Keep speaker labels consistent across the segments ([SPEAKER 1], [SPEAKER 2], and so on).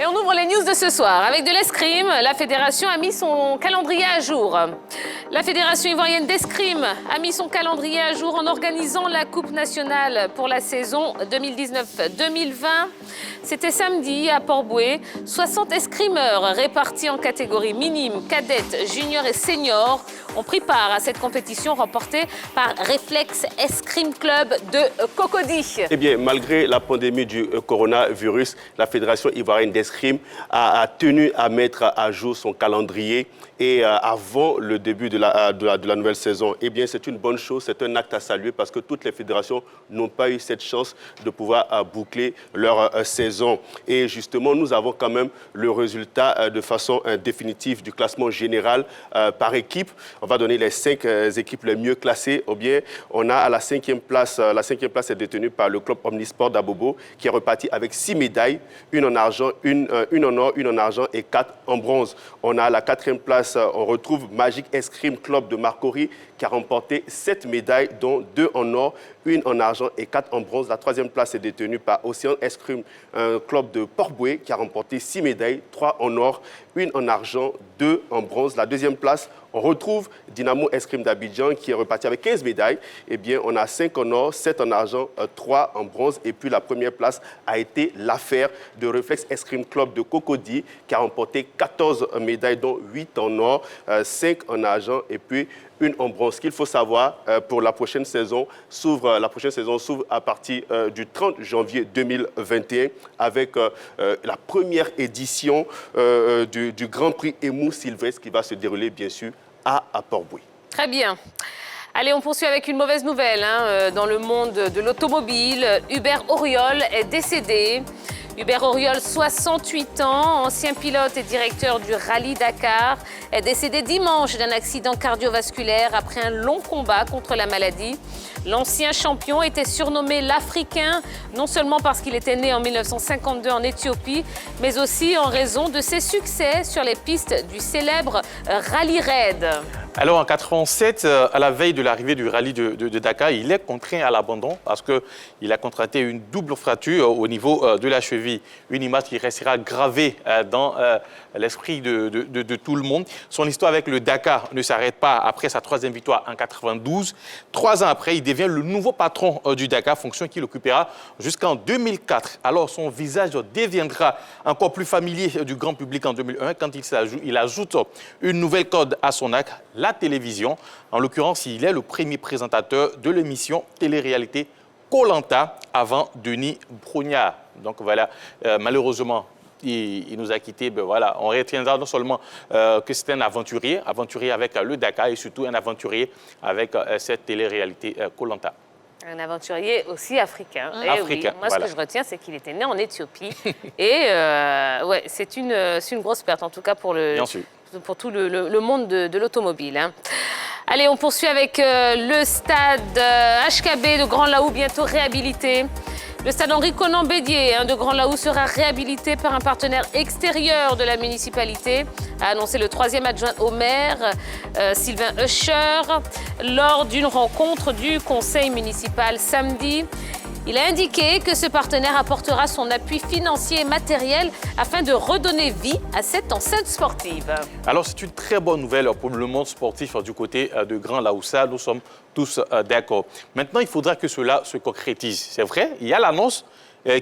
[SPEAKER 1] Et on ouvre les news de ce soir. Avec de l'escrime, la fédération a mis son calendrier à jour. La fédération ivoirienne d'escrime a mis son calendrier à jour en organisant la Coupe nationale pour la saison 2019-2020. C'était samedi à Port-Bouët. 60 escrimeurs répartis en catégories minimes, cadettes, juniors et seniors ont pris part à cette compétition remportée par Réflexe Escrime Club de Cocody.
[SPEAKER 2] Eh bien, malgré la pandémie du coronavirus, la Fédération ivoirienne d'escrime a tenu à mettre à jour son calendrier et avant le début de la nouvelle saison. Eh bien, c'est une bonne chose, c'est un acte à saluer parce que toutes les fédérations n'ont pas eu cette chance de pouvoir boucler leur saison. Et justement, nous avons quand même le résultat de façon définitive du classement général par équipe. On va donner les 5 équipes les mieux classées. Ou bien, on a à la 5e place, la 5e place est détenue par le club Omnisport d'Abobo qui est reparti avec 6 médailles, une en argent, une en or, une en argent et 4 en bronze. On a à la 4e place, on retrouve Magic Escrime Club de Marcory qui a remporté 7 médailles, dont 2 en or, 1 en argent et 4 en bronze. La 3e place est détenue par Océan Escrime, un club de Port-Bouët qui a remporté 6 médailles, 3 en or, 1 en argent, 2 en bronze. La 2e place, on retrouve Dynamo Escrime d'Abidjan qui est reparti avec 15 médailles. Eh bien, on a 5 en or, 7 en argent, 3 en bronze. Et puis la première place a été l'affaire de Réflexe Escrime Club de Cocody qui a remporté 14 médailles, dont 8 en or, 5 en argent et puis 1 en bronze. Ce qu'il faut savoir pour la prochaine saison s'ouvre à partir du 30 janvier 2021 avec la première édition du Grand Prix Emou Sylvestre qui va se dérouler bien sûr à Port-Bouët.
[SPEAKER 1] Très bien. Allez, on poursuit avec une mauvaise nouvelle dans le monde de l'automobile. Hubert Auriol est décédé. Hubert Auriol, 68 ans, ancien pilote et directeur du Rallye Dakar, est décédé dimanche d'un accident cardiovasculaire après un long combat contre la maladie. L'ancien champion était surnommé l'Africain, non seulement parce qu'il était né en 1952 en Éthiopie, mais aussi en raison de ses succès sur les pistes du célèbre Rallye Raid.
[SPEAKER 3] Alors en 87, à la veille de l'arrivée du rallye de Dakar, il est contraint à l'abandon parce qu'il a contracté une double fracture au niveau de la cheville. Une image qui restera gravée dans l'esprit de tout le monde. Son histoire avec le Dakar ne s'arrête pas après sa 3e victoire en 92. 3 ans après, il devient le nouveau patron du Dakar, fonction qu'il occupera jusqu'en 2004. Alors son visage deviendra encore plus familier du grand public en 2001 quand il ajoute une nouvelle corde à son arc, la télévision. En l'occurrence, il est le premier présentateur de l'émission télé-réalité Koh-Lanta avant Denis Brognard. Donc voilà, malheureusement, il nous a quittés. Ben voilà, on retiendra non seulement que c'était un aventurier avec le Dakar et surtout un aventurier avec cette télé-réalité Koh-Lanta.
[SPEAKER 1] Un aventurier aussi africain. Et
[SPEAKER 3] africain,
[SPEAKER 1] oui, moi,
[SPEAKER 3] voilà.
[SPEAKER 1] ce que je retiens, c'est qu'il était né en Éthiopie. Et ouais, c'est une grosse perte, en tout cas pour tout le monde de l'automobile. Allez, on poursuit avec le stade HKB de Grand Laou, bientôt réhabilité. Le stade Henri Konan Bédier de Grand Laou sera réhabilité par un partenaire extérieur de la municipalité, a annoncé le 3e adjoint au maire, Sylvain Usher, lors d'une rencontre du conseil municipal samedi. Il a indiqué que ce partenaire apportera son appui financier et matériel afin de redonner vie à cette enceinte sportive.
[SPEAKER 3] Alors, c'est une très bonne nouvelle pour le monde sportif du côté de Grand Laoussa. Nous sommes tous d'accord. Maintenant, il faudra que cela se concrétise. C'est vrai, il y a l'annonce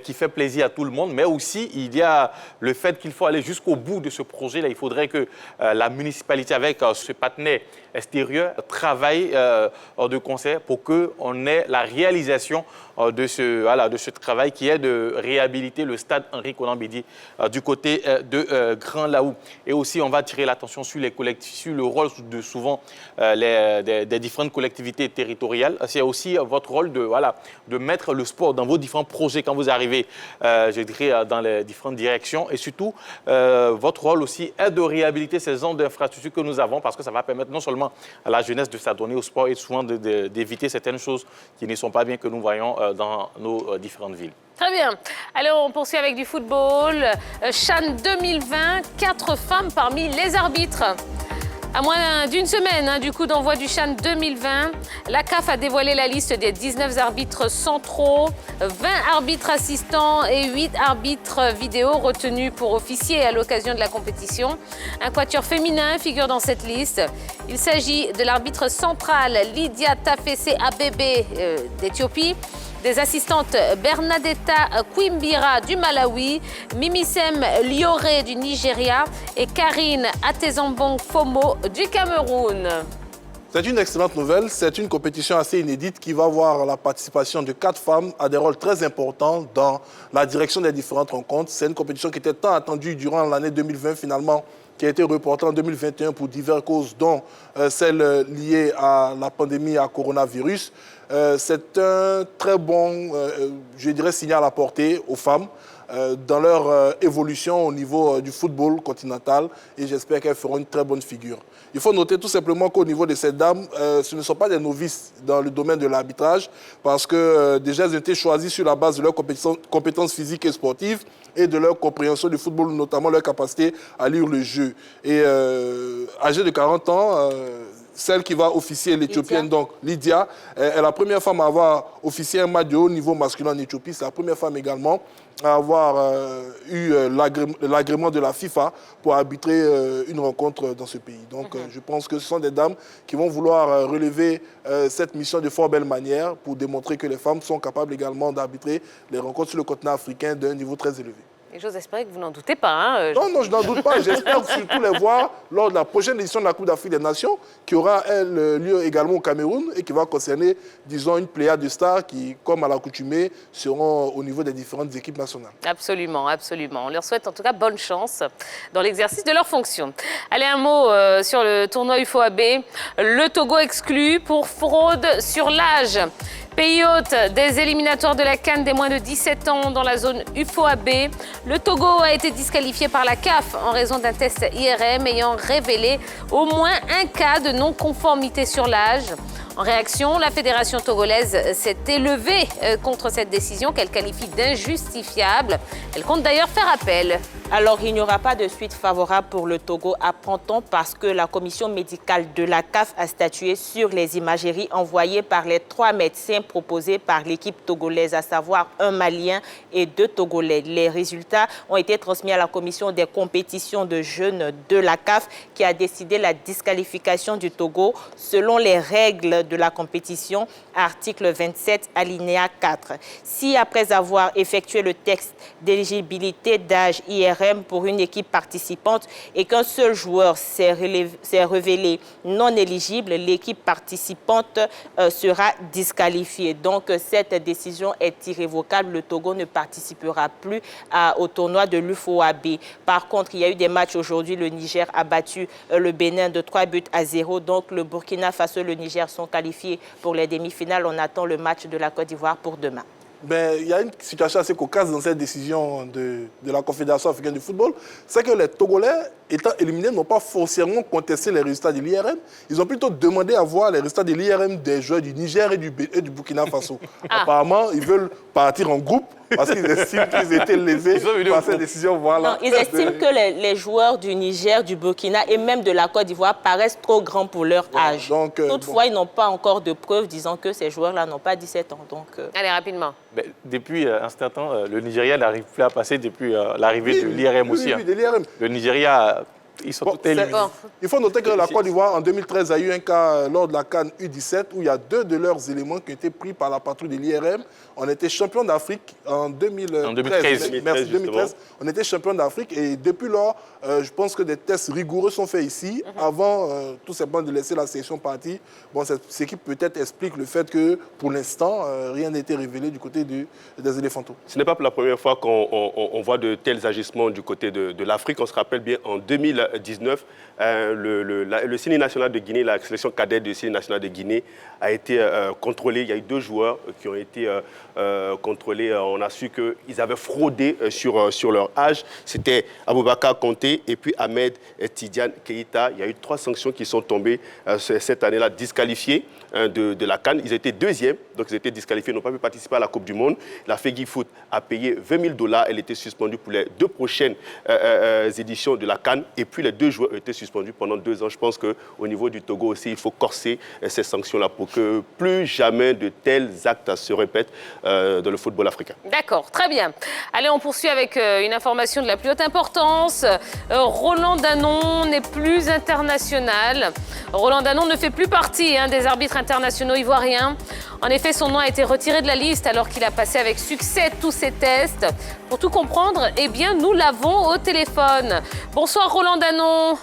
[SPEAKER 3] qui fait plaisir à tout le monde, mais aussi il y a le fait qu'il faut aller jusqu'au bout de ce projet-là. Il faudrait que la municipalité, avec ce partenaire extérieur, travaille de concert pour qu'on ait la réalisation de ce travail qui est de réhabiliter le stade Henri Konan Bédier du côté de Grand Laou. Et aussi, on va attirer l'attention sur le rôle de souvent des différentes collectivités territoriales. C'est aussi votre rôle de mettre le sport dans vos différents projets quand vous arrivez, je dirais, dans les différentes directions. Et surtout, votre rôle aussi est de réhabiliter ces zones d'infrastructures que nous avons parce que ça va permettre non seulement à la jeunesse de s'adonner au sport et souvent d'éviter certaines choses qui ne sont pas bien que nous voyons dans nos différentes villes.
[SPEAKER 1] Très bien. Alors, on poursuit avec du football. CHAN 2020, 4 femmes parmi les arbitres. À moins d'une semaine du coup d'envoi du CHAN 2020, la CAF a dévoilé la liste des 19 arbitres centraux, 20 arbitres assistants et 8 arbitres vidéo retenus pour officier à l'occasion de la compétition. Un quatuor féminin figure dans cette liste. Il s'agit de l'arbitre centrale Lydia Tafese Abebe d'Éthiopie, des assistantes Bernadetta Kwimbira du Malawi, Mimisem Lioré du Nigeria et Karine Atezambong Fomo du Cameroun.
[SPEAKER 4] C'est une excellente nouvelle. C'est une compétition assez inédite qui va avoir la participation de 4 femmes à des rôles très importants dans la direction des différentes rencontres. C'est une compétition qui était tant attendue durant l'année 2020 finalement, qui a été reportée en 2021 pour diverses causes, dont celle liée à la pandémie à coronavirus. C'est un très bon, je dirais, signal à porter aux femmes dans leur évolution au niveau du football continental, et j'espère qu'elles feront une très bonne figure. Il faut noter tout simplement qu'au niveau de ces dames, ce ne sont pas des novices dans le domaine de l'arbitrage, parce que déjà elles ont été choisies sur la base de leurs compétences physiques et sportives et de leur compréhension du football, notamment leur capacité à lire le jeu. Et âgée de 40 ans, celle qui va officier, l'Éthiopienne, donc Lydia, est la première femme à avoir officié un match de haut niveau masculin en Éthiopie. C'est la première femme également à avoir eu l'agrément de la FIFA pour arbitrer une rencontre dans ce pays. Donc je pense que ce sont des dames qui vont vouloir relever cette mission de fort belle manière pour démontrer que les femmes sont capables également d'arbitrer les rencontres sur le continent africain d'un niveau très élevé.
[SPEAKER 1] Et j'ose espérer que vous n'en doutez pas.
[SPEAKER 4] Non, je n'en doute pas. J'espère surtout les voir lors de la prochaine édition de la Coupe d'Afrique des Nations, qui aura lieu également au Cameroun et qui va concerner, disons, une pléiade de stars qui, comme à l'accoutumée, seront au niveau des différentes équipes nationales.
[SPEAKER 1] Absolument, absolument. On leur souhaite en tout cas bonne chance dans l'exercice de leurs fonctions. Allez, un mot sur le tournoi UFOAB. Le Togo exclu pour fraude sur l'âge. Pays hôte des éliminatoires de la CAN des moins de 17 ans dans la zone UFOAB. Le Togo a été disqualifié par la CAF en raison d'un test IRM ayant révélé au moins un cas de non-conformité sur l'âge. En réaction, la fédération togolaise s'est élevée contre cette décision qu'elle qualifie d'injustifiable. Elle compte d'ailleurs faire appel.
[SPEAKER 5] Alors, il n'y aura pas de suite favorable pour le Togo, apprend-on, parce que la commission médicale de la CAF a statué sur les imageries envoyées par les 3 médecins proposés par l'équipe togolaise, à savoir un Malien et 2 Togolais. Les résultats ont été transmis à la commission des compétitions de jeunes de la CAF qui a décidé la disqualification du Togo selon les règles de la compétition, article 27, alinéa 4. Si après avoir effectué le test d'éligibilité d'âge IRM pour une équipe participante et qu'un seul joueur s'est révélé non éligible, l'équipe participante sera disqualifiée. Donc cette décision est irrévocable. Le Togo ne participera plus au tournoi de l'UFOAB. Par contre, il y a eu des matchs aujourd'hui. Le Niger a battu le Bénin de 3-0. Donc le Burkina Faso et le Niger sont qualifiés pour les demi-finales. On attend le match de la Côte d'Ivoire pour demain.
[SPEAKER 4] Il y a une situation assez cocasse dans cette décision de la Confédération africaine du football. C'est que les Togolais, étant éliminés, n'ont pas forcément contesté les résultats de l'IRM. Ils ont plutôt demandé à voir les résultats de l'IRM des joueurs du Niger et du Burkina Faso. Apparemment, ils veulent partir en groupe parce qu'ils estiment qu'ils étaient lésés par cette décision. Voilà.
[SPEAKER 5] Non, ils estiment que les joueurs du Niger, du Burkina et même de la Côte d'Ivoire paraissent trop grands pour leur âge. Donc, toutefois, ils n'ont pas encore de preuves disant que ces joueurs-là n'ont pas 17 ans. Donc,
[SPEAKER 1] Allez, rapidement.
[SPEAKER 3] Depuis un certain temps, le Nigeria n'arrive plus à passer depuis l'arrivée de l'IRM aussi.
[SPEAKER 4] Oui, de l'IRM.
[SPEAKER 3] Le Nigeria... Ils sont tous éliminés.
[SPEAKER 4] Il faut noter que la Côte d'Ivoire, en 2013, a eu un cas lors de la CAN U17 où il y a 2 de leurs éléments qui ont été pris par la patrouille de l'IRM. On était champion d'Afrique en 2013. Merci, 2013. On était champion d'Afrique et depuis lors, je pense que des tests rigoureux sont faits ici avant tout simplement de laisser la sélection partir. Bon, ce qui peut-être explique le fait que pour l'instant, rien n'a été révélé du côté des éléphantaux.
[SPEAKER 2] Ce n'est pas pour la première fois qu'on voit de tels agissements du côté de l'Afrique. On se rappelle bien en 2019, le CNI national de Guinée, la sélection cadette du CNI national de Guinée a été contrôlée. Il y a eu 2 joueurs qui ont été contrôlés. On a su qu'ils avaient fraudé sur leur âge. C'était Aboubakar Konté et puis Ahmed Tidiane Keïta. Il y a eu 3 sanctions qui sont tombées cette année-là, disqualifiées de la CAN. Ils étaient 2e, donc ils étaient disqualifiés, n'ont pas pu participer à la Coupe du Monde. La FEGI Foot a payé $20 000. Elle était suspendue pour les 2 prochaines éditions de la CAN. Et puis puis les 2 joueurs ont été suspendus pendant 2 ans. Je pense qu'au niveau du Togo aussi, il faut corser ces sanctions-là pour que plus jamais de tels actes se répètent dans le football africain.
[SPEAKER 1] D'accord, très bien. Allez, on poursuit avec une information de la plus haute importance. Roland Danon n'est plus international. Roland Danon ne fait plus partie des arbitres internationaux ivoiriens. En effet, son nom a été retiré de la liste alors qu'il a passé avec succès tous ses tests. Pour tout comprendre, eh bien, nous l'avons au téléphone. Bonsoir Roland Danon.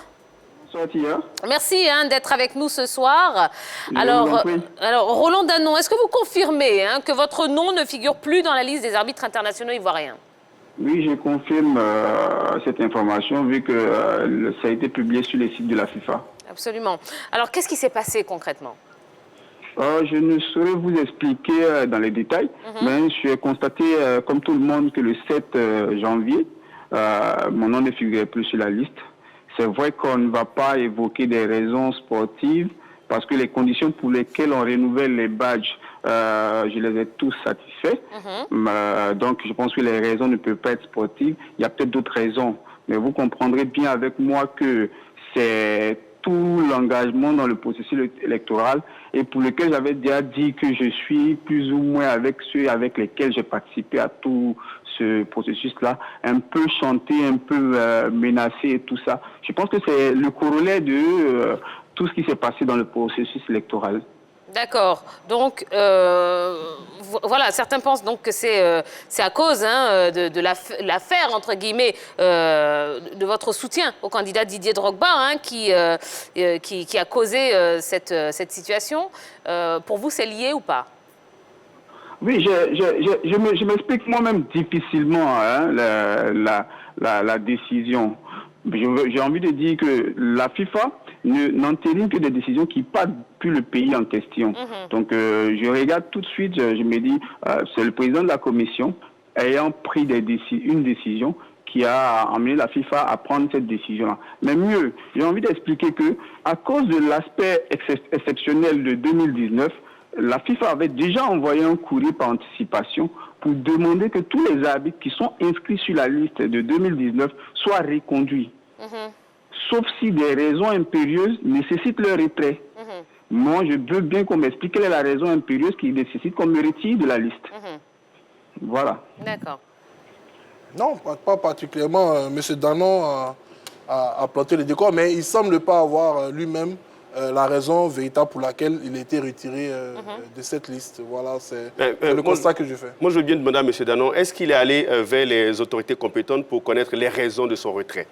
[SPEAKER 6] Bonsoir Tia.
[SPEAKER 1] Merci d'être avec nous ce soir. Alors, Roland Danon, est-ce que vous confirmez que votre nom ne figure plus dans la liste des arbitres internationaux ivoiriens?
[SPEAKER 6] Oui, je confirme cette information vu que ça a été publié sur les sites de la FIFA.
[SPEAKER 1] Absolument. Alors, qu'est-ce qui s'est passé concrètement?
[SPEAKER 6] Je ne saurais vous expliquer dans les détails, mais j'ai constaté, comme tout le monde, que le 7 janvier, mon nom ne figurait plus sur la liste. C'est vrai qu'on ne va pas évoquer des raisons sportives, parce que les conditions pour lesquelles on renouvelle les badges, je les ai tous satisfaits. Donc, je pense que les raisons ne peuvent pas être sportives. Il y a peut-être d'autres raisons, mais vous comprendrez bien avec moi que c'est tout l'engagement dans le processus électoral et pour lequel j'avais déjà dit que je suis plus ou moins avec ceux avec lesquels j'ai participé à tout ce processus-là, un peu chanté, un peu menacé et tout ça. Je pense que c'est le corollaire de tout ce qui s'est passé dans le processus électoral.
[SPEAKER 1] D'accord. Donc, voilà, certains pensent donc que c'est à cause de l'affaire, entre guillemets, de votre soutien au candidat Didier Drogba qui a causé cette situation. Pour vous, c'est lié ou pas?
[SPEAKER 6] Oui, je m'explique moi-même difficilement la décision. J'ai envie de dire que la FIFA n'entérine que des décisions qui partent plus le pays en question. Donc, je regarde tout de suite, je me dis, c'est le président de la commission ayant pris une décision qui a amené la FIFA à prendre cette décision-là. Mais mieux, j'ai envie d'expliquer que, à cause de l'aspect exceptionnel de 2019, la FIFA avait déjà envoyé un courrier par anticipation pour demander que tous les arbitres qui sont inscrits sur la liste de 2019 soient reconduits. Sauf si des raisons impérieuses nécessitent leur retrait. Moi, je veux bien qu'on m'explique quelle est la raison impérieuse qui nécessite qu'on me retire de la liste. Voilà.
[SPEAKER 1] D'accord.
[SPEAKER 4] Non, pas particulièrement. M. Danon a planté le décor, mais il ne semble pas avoir lui-même la raison véritable pour laquelle il a été retiré de cette liste. Voilà, c'est le constat que je fais.
[SPEAKER 2] Moi, je veux bien demander à M. Danon, est-ce qu'il est allé vers les autorités compétentes pour connaître les raisons de son retrait?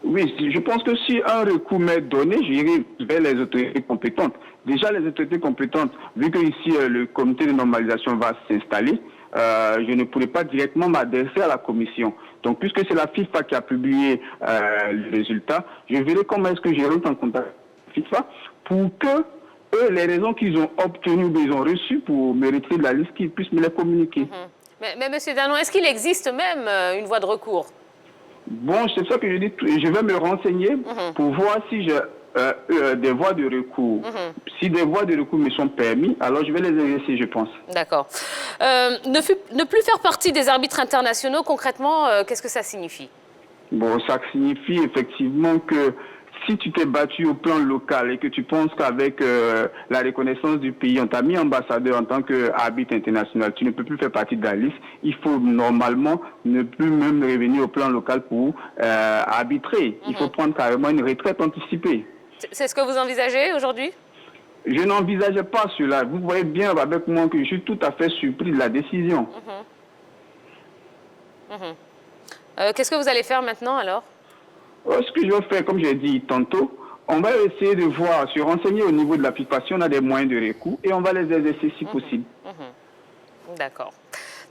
[SPEAKER 6] Oui, je pense que si un recours m'est donné, j'irai vers les autorités compétentes. Déjà, les autorités compétentes, vu que ici le comité de normalisation va s'installer, je ne pourrai pas directement m'adresser à la commission. Donc, puisque c'est la FIFA qui a publié le résultat, je verrai comment est-ce que je rentre en contact avec la FIFA pour que eux, les raisons qu'ils ont obtenues ou qu'ils ont reçues pour me retirer de la liste, qu'ils puissent me les communiquer.
[SPEAKER 1] Mais M. Danon, est-ce qu'il existe même une voie de recours?
[SPEAKER 6] Bon, c'est ça que je dis. Je vais me renseigner pour voir si j'ai des voies de recours. Si des voies de recours me sont permises, alors je vais les exercer, je pense.
[SPEAKER 1] D'accord. Ne plus faire partie des arbitres internationaux, concrètement, qu'est-ce que ça signifie? Bon,
[SPEAKER 6] ça signifie effectivement que si tu t'es battu au plan local et que tu penses qu'avec la reconnaissance du pays, on t'a mis ambassadeur en tant qu'arbitre international, tu ne peux plus faire partie de la liste. Il faut normalement ne plus même revenir au plan local pour arbitrer. Il faut prendre carrément une retraite anticipée.
[SPEAKER 1] C'est ce que vous envisagez aujourd'hui?
[SPEAKER 6] Je n'envisageais pas cela. Vous voyez bien avec moi que je suis tout à fait surpris de la décision.
[SPEAKER 1] Qu'est-ce que vous allez faire maintenant alors?
[SPEAKER 6] Ce que je vais faire, comme j'ai dit tantôt, on va essayer de voir, se renseigner au niveau de la FIFA si on a des moyens de recours et on va les exercer si possible.
[SPEAKER 1] D'accord.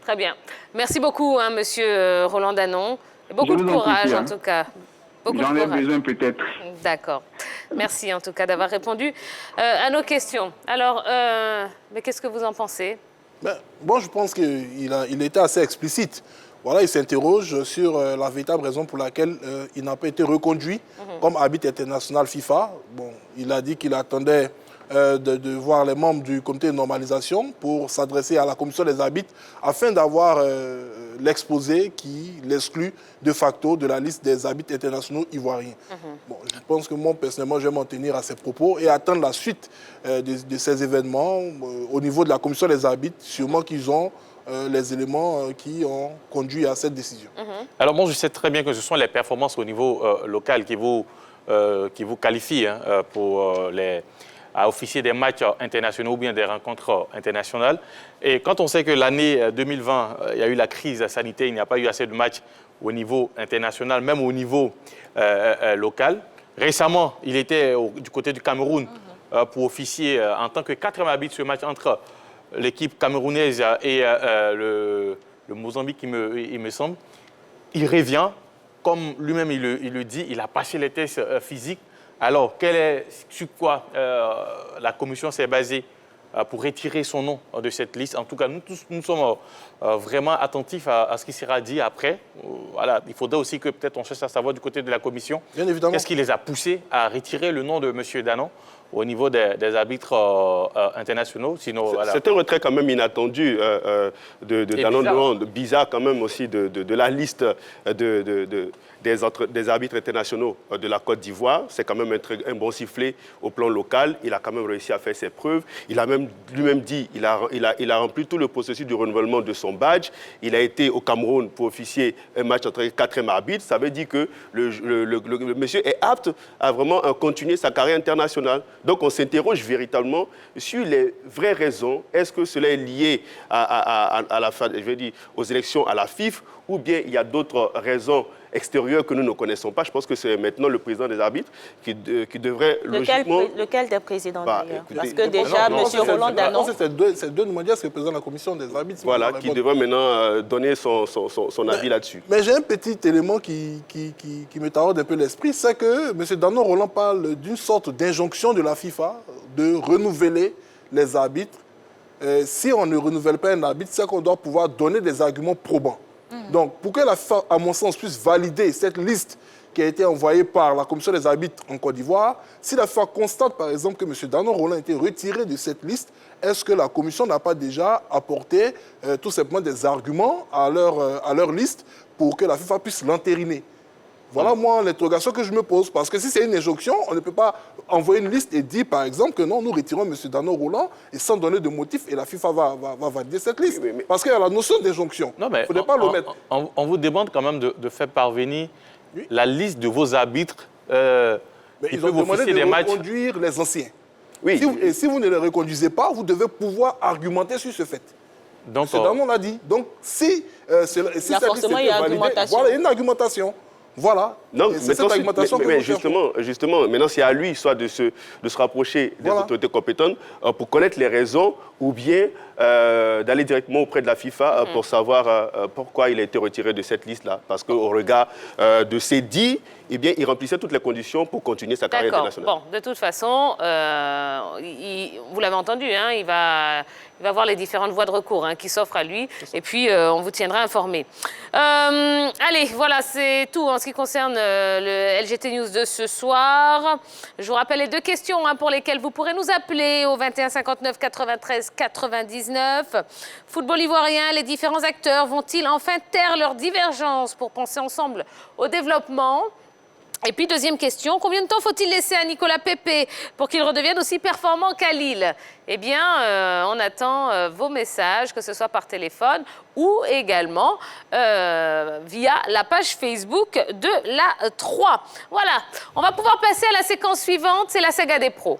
[SPEAKER 1] Très bien. Merci beaucoup, Monsieur Roland Danon. Beaucoup de courage, en tout cas.
[SPEAKER 6] J'en ai besoin peut-être.
[SPEAKER 1] D'accord. Merci, en tout cas, d'avoir répondu à nos questions. Alors, mais qu'est-ce que vous en pensez?
[SPEAKER 4] Bon, je pense qu'il était assez explicite. Voilà, il s'interroge sur la véritable raison pour laquelle il n'a pas été reconduit comme arbitre international FIFA. Bon, il a dit qu'il attendait de voir les membres du comité de normalisation pour s'adresser à la commission des arbitres afin d'avoir l'exposé qui l'exclut de facto de la liste des arbitres internationaux ivoiriens. Bon, je pense que moi, personnellement, je vais m'en tenir à ces propos et attendre la suite de ces événements au niveau de la commission des arbitres, sûrement qu'ils ont les éléments qui ont conduit à cette décision.
[SPEAKER 3] Alors moi, je sais très bien que ce sont les performances au niveau local qui vous qualifient pour à officier des matchs internationaux ou bien des rencontres internationales. Et quand on sait que l'année 2020, il y a eu la crise sanitaire, il n'y a pas eu assez de matchs au niveau international, même au niveau local. Récemment, il était du côté du Cameroun pour officier en tant que 4e arbitre ce match entre l'équipe camerounaise et le Mozambique, il me semble. Il revient, comme lui-même il le dit, il a passé les tests physiques. Alors, sur quoi la commission s'est basée pour retirer son nom de cette liste? En tout cas, nous sommes vraiment attentifs à ce qui sera dit après. Voilà, il faudrait aussi que peut-être on cherche à savoir du côté de la commission qu'est-ce qui les a poussés à retirer le nom de M. Danon au niveau des arbitres internationaux. Sinon, voilà.
[SPEAKER 2] C'est un retrait quand même inattendu de Danon, bizarre quand même aussi de la liste des arbitres internationaux de la Côte d'Ivoire. C'est quand même un bon sifflet au plan local. Il a quand même réussi à faire ses preuves. Il a même lui-même dit, il a rempli tout le processus de renouvellement de son badge. Il a été au Cameroun pour officier un match entre 4e arbitre. Ça veut dire que le monsieur est apte à vraiment continuer sa carrière internationale. Donc on s'interroge véritablement sur les vraies raisons. Est-ce que cela est lié aux élections à la FIFA ou bien il y a d'autres raisons extérieures que nous ne connaissons pas? Je pense que c'est maintenant le président des arbitres qui devrait logiquement...
[SPEAKER 5] Lequel des présidents d'ailleurs? Parce que déjà, M. Roland Danon...
[SPEAKER 4] C'est deux Mondial, c'est le président de la commission des arbitres.
[SPEAKER 2] Voilà, qui devrait maintenant donner son avis là-dessus.
[SPEAKER 4] Mais j'ai un petit élément qui me taraude un peu l'esprit, c'est que M. Danon Roland parle d'une sorte d'injonction de la FIFA de renouveler les arbitres. Si on ne renouvelle pas un arbitre, c'est qu'on doit pouvoir donner des arguments probants. Donc, pour que la FIFA, à mon sens, puisse valider cette liste qui a été envoyée par la commission des arbitres en Côte d'Ivoire, si la FIFA constate, par exemple, que M. Danon Roland a été retiré de cette liste, est-ce que la commission n'a pas déjà apporté tout simplement des arguments à leur liste pour que la FIFA puisse l'entériner? Voilà, moi, l'interrogation que je me pose. Parce que si c'est une injonction, on ne peut pas envoyer une liste et dire, par exemple, que non, nous retirons M. Danon Roland et sans donner de motif, et la FIFA va valider cette liste. Oui, parce qu'il y a la notion d'injonction. Il ne faudrait pas l'omettre.
[SPEAKER 3] On vous demande quand même de faire parvenir la liste de vos arbitres
[SPEAKER 4] qui peuvent officier des matchs. Ils ont demandé de reconduire les anciens. Oui. Si vous ne les reconduisez pas, vous devez pouvoir argumenter sur ce fait. Donc, M. Danon l'a dit. Donc, si cette liste était validée, voilà, il y a une argumentation. Voilà.
[SPEAKER 2] Non, mais justement, maintenant c'est à lui soit de se rapprocher des autorités compétentes pour connaître les raisons ou bien d'aller directement auprès de la FIFA pour savoir pourquoi il a été retiré de cette liste-là. Parce qu'au regard de ses dits, eh bien, il remplissait toutes les conditions pour continuer sa carrière internationale.
[SPEAKER 1] Bon, de toute façon, vous l'avez entendu, hein, il va voir les différentes voies de recours qui s'offrent à lui. Et puis, on vous tiendra informé. Allez, voilà, c'est tout en ce qui concerne le LGT News de ce soir. Je vous rappelle les 2 questions pour lesquelles vous pourrez nous appeler au 21 59 93 99. Football ivoirien, les différents acteurs vont-ils enfin taire leurs divergences pour penser ensemble au développement? Et puis, 2e question, combien de temps faut-il laisser à Nicolas Pepe pour qu'il redevienne aussi performant qu'à Lille? Eh bien, on attend vos messages, que ce soit par téléphone ou également via la page Facebook de la 3. Voilà, on va pouvoir passer à la séquence suivante, c'est la saga des pros.